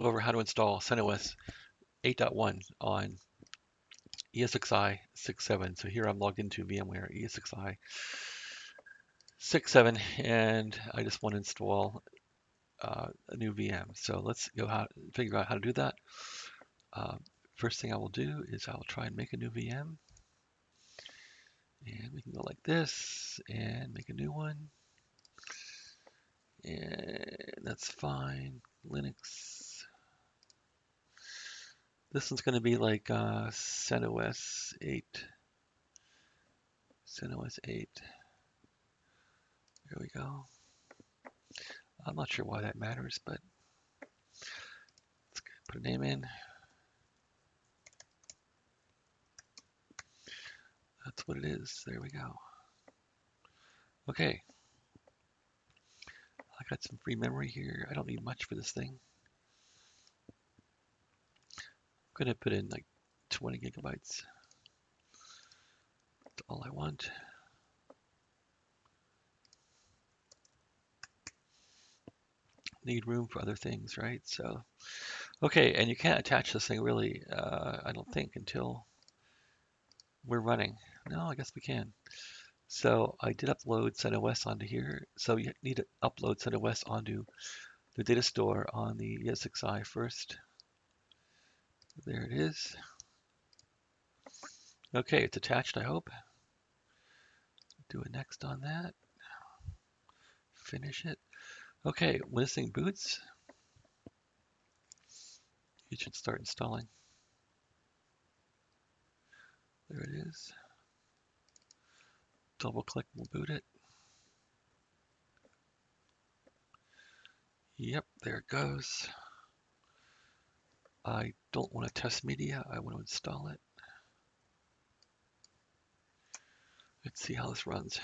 over how to install CentOS 8.1 on ESXi 6.7. So here I'm logged into VMware ESXi 6.7, and I just want to install a new VM. So let's figure out how to do that. Uh, First thing I will do is I will try and make a new VM. And we can go like this and make a new one. And that's fine. Linux. This one's going to be like CentOS 8. CentOS 8. There we go. I'm not sure why that matters, but let's put a name in. That's what it is. There we go. Okay. I got some free memory here. I don't need much for this thing. I'm going to put in like 20 gigabytes. That's all I want. Need room for other things, right? So, okay, and you can't attach this thing really, I don't think, until we're running. No, I guess we can. So I did upload CentOS onto here. So you need to upload CentOS onto the data store on the ESXi first. There it is. Okay, it's attached, I hope. Do a next on that. Finish it. Okay, when this thing boots, it should start installing. There it is. Double click will boot it. Yep, there it goes. I don't want to test media, I want to install it. Let's see how this runs.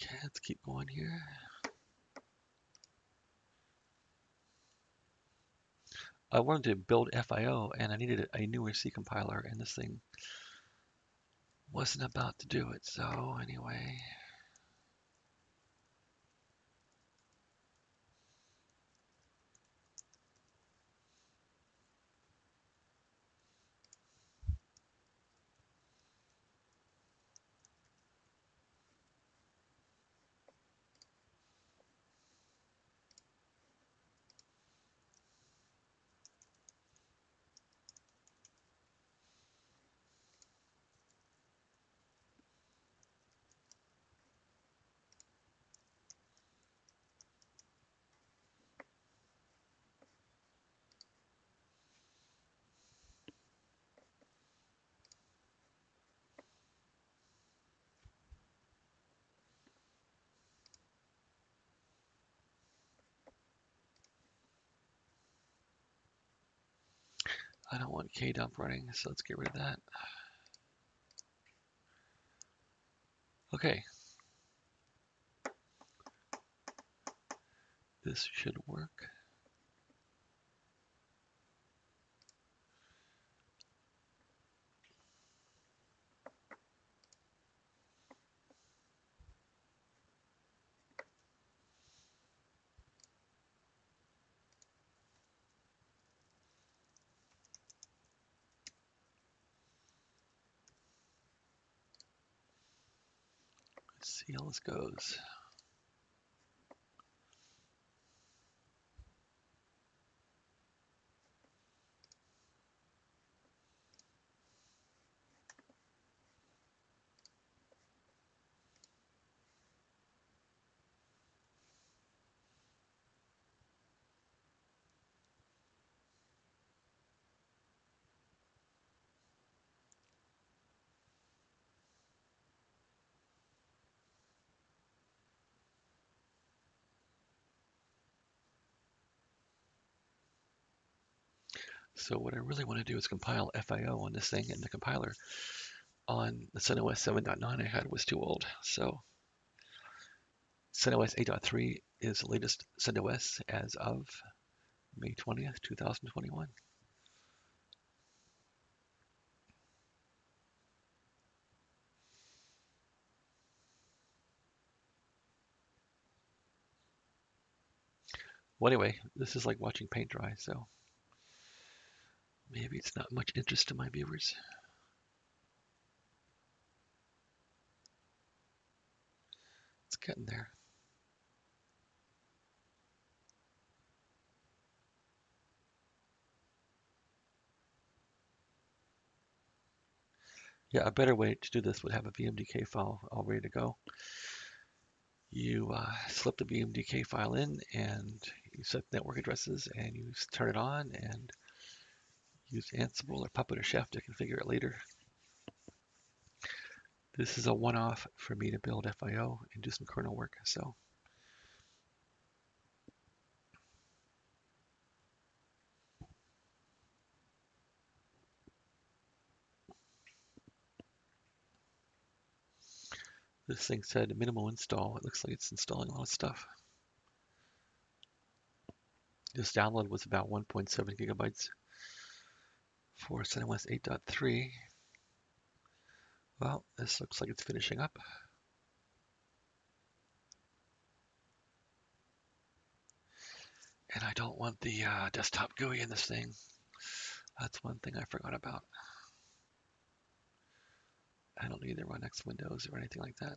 Okay, let's keep going here. I wanted to build FIO and I needed a newer C compiler, and this thing wasn't about to do it. So anyway, I don't want kdump running, so let's get rid of that. Okay. This should work. Let's see how this goes. So what I really want to do is compile FIO on this thing, and the compiler on the CentOS 7.9 I had was too old. So CentOS 8.3 is the latest CentOS as of May 20th, 2021. Well, anyway, this is like watching paint dry, so maybe it's not much interest to my viewers. It's getting there. Yeah, a better way to do this would have a VMDK file all ready to go. You slip the VMDK file in, and you set network addresses, and you turn it on, and use Ansible or Puppet or Chef to configure it later. This is a one-off for me to build FIO and do some kernel work. So this thing said minimal install. It looks like it's installing a lot of stuff. This download was about 1.7 gigabytes for CentOS 8.3. Well, this looks like it's finishing up. And I don't want the desktop GUI in this thing. That's one thing I forgot about. I don't need to run X Windows or anything like that.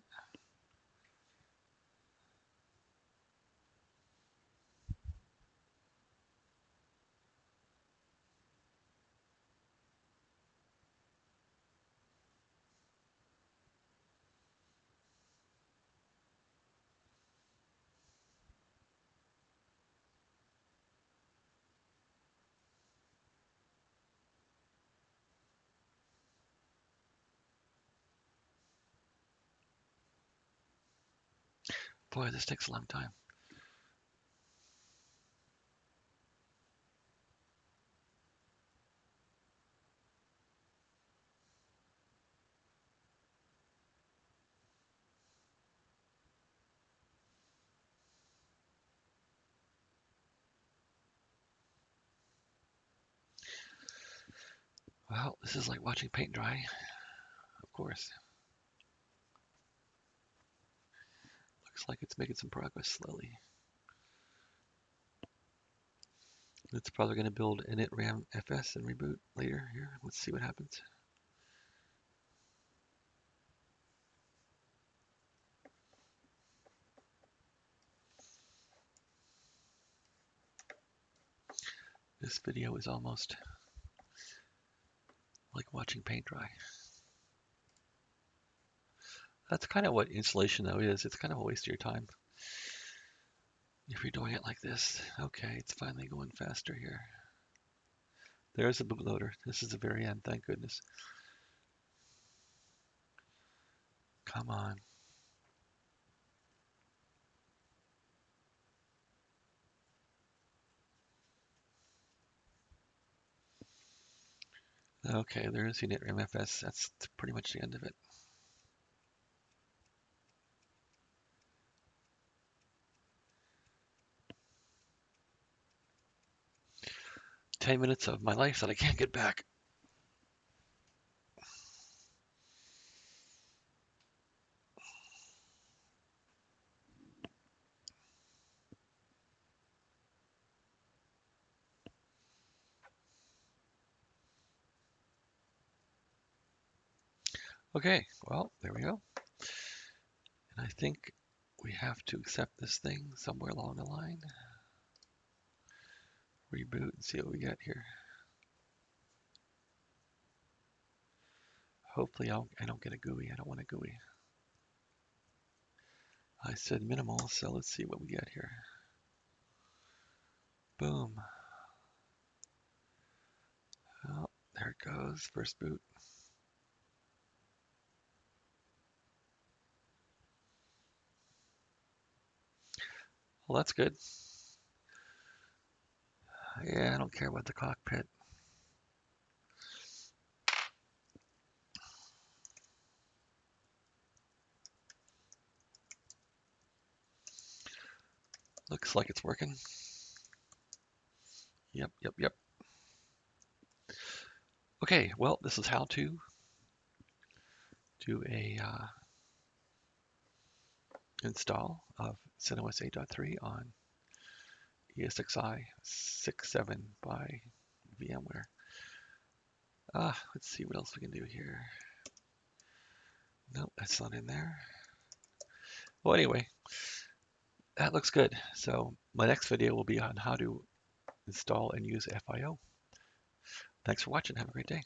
Boy, this takes a long time. Well, this is like watching paint dry, of course. Looks like it's making some progress slowly. It's probably going to build init RAM FS and reboot later here. Let's see what happens. This video is almost like watching paint dry. That's kind of what installation though is. It's kind of a waste of your time if you're doing it like this. Okay, it's finally going faster here. There's a bootloader. This is the very end, thank goodness. Come on. Okay, there's init RAM FS. That's pretty much the end of it. "10 minutes of my life that I can't get back." Okay, well, there we go. And I think we have to accept this thing somewhere along the line. Reboot and see what we get here. Hopefully I don't get a GUI. I don't want a GUI. I said minimal, so let's see what we get here. Boom. Oh, there it goes. First boot. Well, that's good. Yeah, I don't care about the cockpit. Looks like it's working. Yep, yep, yep. Okay, well, this is how to do a install of CentOS 8.3 on ESXi 6.7 by VMware. Let's see what else we can do here. Nope, that's not in there. Well, anyway, that looks good. So my next video will be on how to install and use FIO. Thanks for watching. Have a great day.